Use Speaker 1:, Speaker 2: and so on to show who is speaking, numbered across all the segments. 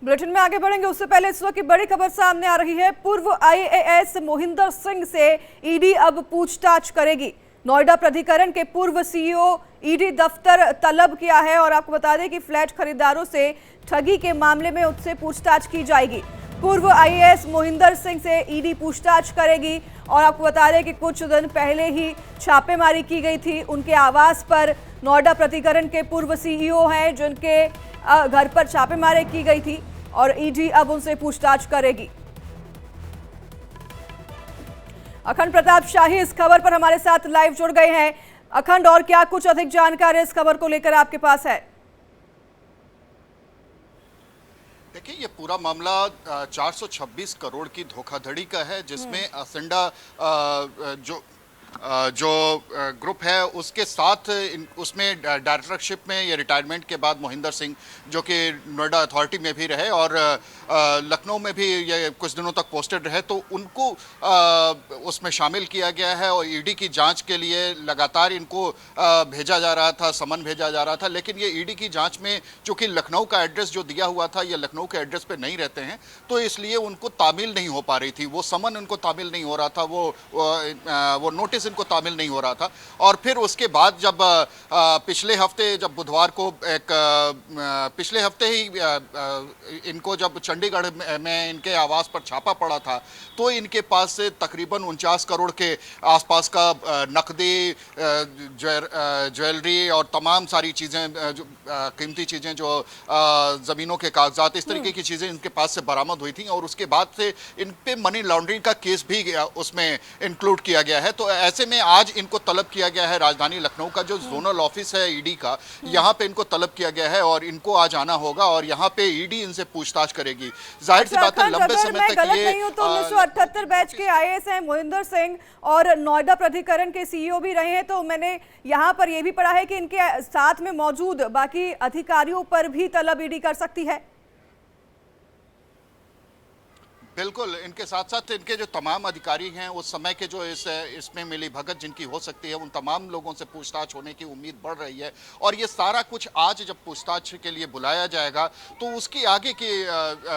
Speaker 1: Bulletin में आगे बढ़ेंगे उससे पहले इस वक्त की बड़ी खबर सामने आ रही है। पूर्व आईएएस मोहिंदर सिंह से ईडी अब पूछताछ करेगी। नोएडा प्राधिकरण के पूर्व सीईओ ईडी दफ्तर तलब किया है और आपको बता दें कि फ्लैट खरीदारों से ठगी के मामले में उससे पूछताछ की जाएगी। पूर्व आईएएस मोहिंदर सिंह से ईडी पूछताछ करेगी और आपको बता दें कि कुछ दिन पहले ही छापेमारी की गई थी उनके आवास पर। नोएडा प्राधिकरण के पूर्व सीईओ हैं जिनके घर पर छापेमारी की गई थी और ईडी अब उनसे पूछताछ करेगी। अखंड प्रताप शाही इस खबर पर हमारे साथ लाइव जुड़ गए हैं। अखंड, और क्या कुछ अधिक जानकारी इस खबर को लेकर आपके पास है?
Speaker 2: देखिए, ये पूरा मामला 426 करोड़ की धोखाधड़ी का है, जिसमें एसेंडा जो ग्रुप है उसके साथ उसमें डायरेक्टरशिप में या रिटायरमेंट के बाद मोहिंदर सिंह, जो कि नोएडा अथॉरिटी में भी रहे और लखनऊ में भी ये कुछ दिनों तक पोस्टेड रहे, तो उनको उसमें शामिल किया गया है और ईडी की जांच के लिए लगातार इनको भेजा जा रहा था, समन भेजा जा रहा था। लेकिन ये ईडी की जांच में चूंकि लखनऊ का एड्रेस जो दिया हुआ था ये लखनऊ के एड्रेस पे नहीं रहते हैं, तो इसलिए उनको तामील नहीं हो पा रही थी। वो समन उनको तामील नहीं हो रहा था, वो नोटिस इनको तामील नहीं हो रहा था। और फिर उसके बाद जब पिछले हफ्ते, जब बुधवार को पिछले हफ्ते ही इनको जब चंडीगढ़ में इनके आवास पर छापा पड़ा था, तो इनके पास से तकरीबन 49 करोड़ के आसपास का नकदी, ज्वेलरी और तमाम सारी चीज़ें, कीमती चीज़ें, जो ज़मीनों के कागजात, इस तरीके की चीज़ें इनके पास से बरामद हुई थी। और उसके बाद से इन पे मनी लॉन्ड्रिंग का केस भी उसमें इंक्लूड किया गया है। तो ऐसे में आज इनको तलब किया गया है, राजधानी लखनऊ का जो जोनल ऑफिस है ईडी का, यहाँ पे इनको तलब किया गया है और इनको आज आना होगा और यहाँ पे ईडी इनसे पूछताछ करेगी। जाहिर सी बात है, लंबे समय तक ये
Speaker 1: 1978 बैच के आईएएस हैं मोहिंदर सिंह और नोएडा प्राधिकरण के सीईओ भी रहे हैं, तो मैंने यहाँ पर यह भी पढ़ा है कि इनके साथ में मौजूद बाकी अधिकारियों पर भी तलब ईडी कर सकती है।
Speaker 2: बिल्कुल, इनके साथ साथ इनके जो तमाम अधिकारी हैं उस समय के जो इसमें मिली भगत जिनकी हो सकती है, उन तमाम लोगों से पूछताछ होने की उम्मीद बढ़ रही है। और ये सारा कुछ आज जब पूछताछ के लिए बुलाया जाएगा तो उसकी आगे की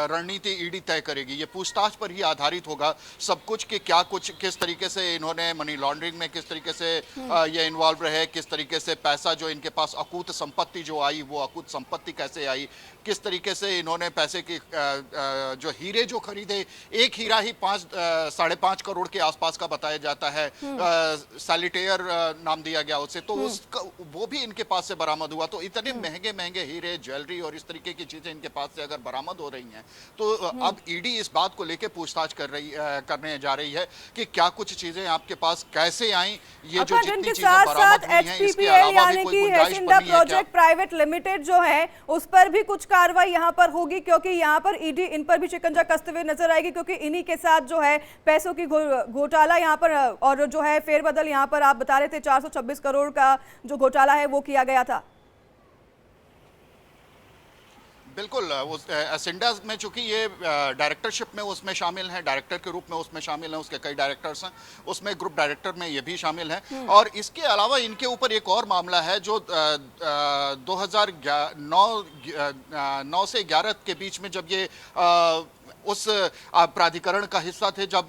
Speaker 2: रणनीति ईडी तय करेगी। ये पूछताछ पर ही आधारित होगा सब कुछ कि क्या कुछ, किस तरीके से इन्होंने मनी लॉन्ड्रिंग में किस तरीके से ये इन्वॉल्व रहे, किस तरीके से पैसा जो इनके पास अकूत संपत्ति जो आई वो अकूत संपत्ति कैसे आई, किस तरीके से इन्होंने पैसे की जो हीरे जो खरीदे, एक हीरा ही 5.5 करोड़ के आसपास का बताया जाता है, सैलिटेयर नाम दिया गया उसे, तो उसका वो भी इनके पास से बरामद हुआ। तो इतने महंगे महंगे हीरे, ज्वेलरी और इस तरीके की चीजें इनके पास से अगर बरामद हो रही हैं, तो अब ईडी इस बात को लेकर पूछताछ करने जा रही है कि क्या कुछ चीजें आपके पास कैसे आई, ये जो जितनी चीजें बरामद हुई हैं इसके अलावा भी कोई गुंजाइश बनी है क्या?
Speaker 1: प्राइवेट लिमिटेड जो है उस पर भी कुछ कार्रवाई यहाँ पर होगी, क्योंकि यहाँ पर ईडी इन पर भी शिकंजा कसते हुए नजर आएगी, क्योंकि इन्हीं के साथ जो है पैसों की घोटाला यहाँ पर और जो है फेरबदल यहाँ पर आप बता रहे थे 426 करोड़ का जो घोटाला है वो किया गया था।
Speaker 2: बिल्कुल, उस एसेंडा में चूंकि ये डायरेक्टरशिप में उसमें शामिल हैं, डायरेक्टर के रूप में उसमें शामिल हैं, उसके कई डायरेक्टर्स हैं, उसमें ग्रुप डायरेक्टर में ये भी शामिल हैं। और इसके अलावा इनके ऊपर एक और मामला है जो 2009 से 11 के बीच में जब ये उस प्राधिकरण का हिस्सा थे, जब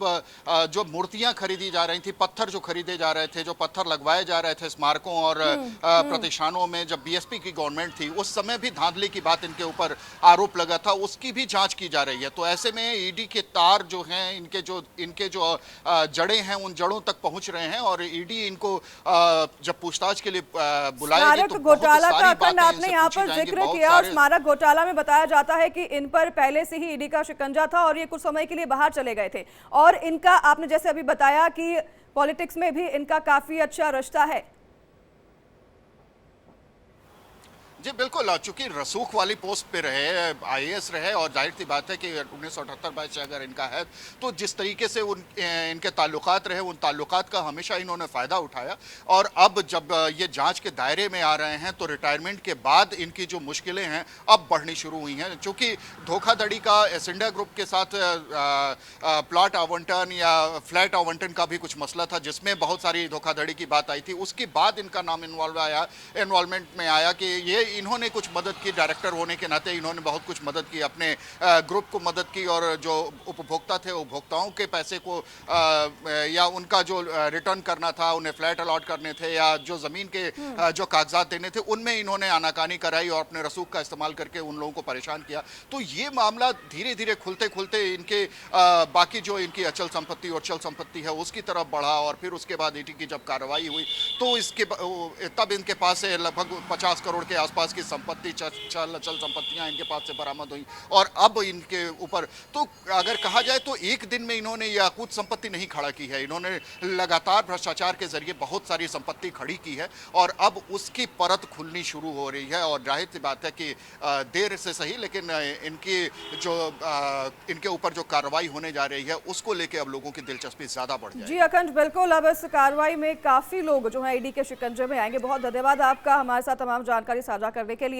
Speaker 2: जो मूर्तियां खरीदी जा रही थी, पत्थर जो खरीदे जा रहे थे, जो पत्थर लगवाए जा रहे थे स्मारकों और प्रतिष्ठानों में, जब बीएसपी की गवर्नमेंट थी उस समय भी धांधली की बात इनके ऊपर आरोप लगा था, उसकी भी जांच की जा रही है। तो ऐसे में ईडी के तार जो हैं, इनके जो जड़ें हैं उन जड़ों तक पहुंच रहे हैं और ईडी इनको जब पूछताछ के लिए बुलाएगी तो
Speaker 1: घोटाला का आपने यहाँ पर जिक्र किया और स्मारक घोटाला में बताया जाता है कि इन पर पहले से ही ईडी का शिकंजा था और ये कुछ समय के लिए बाहर चले गए थे और इनका, आपने जैसे अभी बताया कि पॉलिटिक्स में भी इनका काफी अच्छा रिश्ता है।
Speaker 2: जी बिल्कुल, चूंकि रसूख वाली पोस्ट पे रहे, आईएएस रहे और जाहिर सी बात है कि 1978 बैच से अगर इनका है तो जिस तरीके से इनके ताल्लुकात रहे, उन ताल्लुकात का हमेशा इन्होंने फ़ायदा उठाया। और अब जब ये जांच के दायरे में आ रहे हैं तो रिटायरमेंट के बाद इनकी जो मुश्किलें हैं अब बढ़नी शुरू हुई हैं, चूँकि धोखाधड़ी का एसेंडा ग्रुप के साथ प्लॉट आवंटन या फ्लैट आवंटन का भी कुछ मसला था जिसमें बहुत सारी धोखाधड़ी की बात आई थी। उसके बाद इनका नाम इन्वॉल्वमेंट में आया कि ये इन्होंने कुछ मदद की, डायरेक्टर होने के नाते इन्होंने बहुत कुछ मदद की, अपने ग्रुप को मदद की, और जो उपभोक्ता थे उपभोक्ताओं के पैसे को या उनका जो रिटर्न करना था, उन्हें फ्लैट अलॉट करने थे या जो जमीन के जो कागजात देने थे, उनमें इन्होंने आनाकानी कराई और अपने रसूख का इस्तेमाल करके उन लोगों को परेशान किया। तो ये मामला धीरे धीरे खुलते खुलते इनके बाकी जो इनकी अचल संपत्ति और चल संपत्ति है उसकी तरफ बढ़ा, और फिर उसके बाद ईडी की जब कार्रवाई हुई तो तब इनके पास से लगभग 50 करोड़ के आसपास की संपत्ति, चल अचल संपत्तियां इनके पास से बरामद हुई। और अब इनके ऊपर तो अगर कहा जाए तो एक दिन में इन्होंने या कुछ संपत्ति नहीं खड़ा की है, इन्होंने लगातार भ्रष्टाचार के जरिए बहुत सारी संपत्ति खड़ी की है, और अब उसकी परत खुलनी शुरू हो रही है। और जाहिर सी बात है कि देर से सही, लेकिन इनकी जो इनके ऊपर जो कार्रवाई होने जा रही है उसको लेके अब लोगों की दिलचस्पी ज्यादा बढ़ जाएगी।
Speaker 1: जी अखंड, बिल्कुल। अब इस कार्रवाई में काफी लोग जो है ईडी के शिकंजे में आएंगे। बहुत धन्यवाद आपका हमारे साथ तमाम जानकारी साझा करने के लिए।